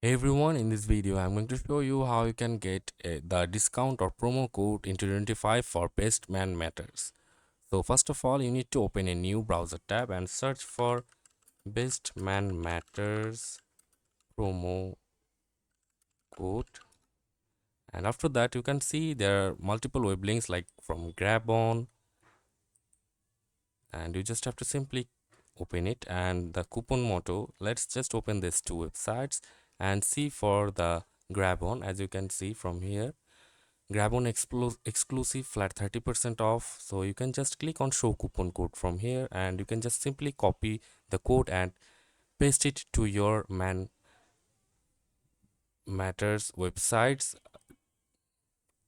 Hey everyone, in this video I'm going to show you how you can get the discount or promo code in 2025 for Best Man Matters. So first of all, you need to open a new browser tab and search for Best Man Matters promo code. And after that, you can see there are multiple web links like from Grabon, and you just have to simply open it. And the coupon motto, let's just open these two websites and see for the Grabon. As you can see from here, Grabon exclusive flat 30% off. So you can just click on show coupon code from here, and you can just simply copy the code and paste it to your Man Matters website's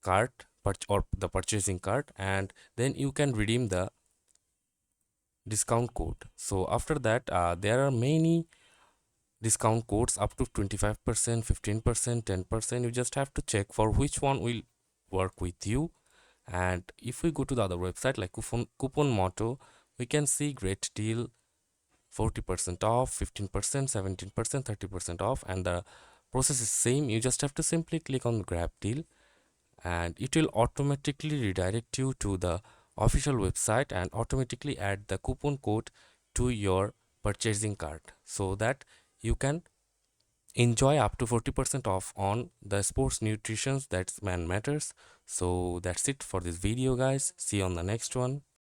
cart or the purchasing cart, and then you can redeem the discount code. So after that, there are many discount codes up to 25%, 15%, 10%. You just have to check for which one will work with you. And if we go to the other website like coupon motto, we can see great deal, 40% off, 15%, 17%, 30% off, and the process is same. You just have to simply click on grab deal, and it will automatically redirect you to the official website and automatically add the coupon code to your purchasing cart, so that you can enjoy up to 40% off on the sports nutrition that's Man Matters. So that's it for this video, guys. See you on the next one.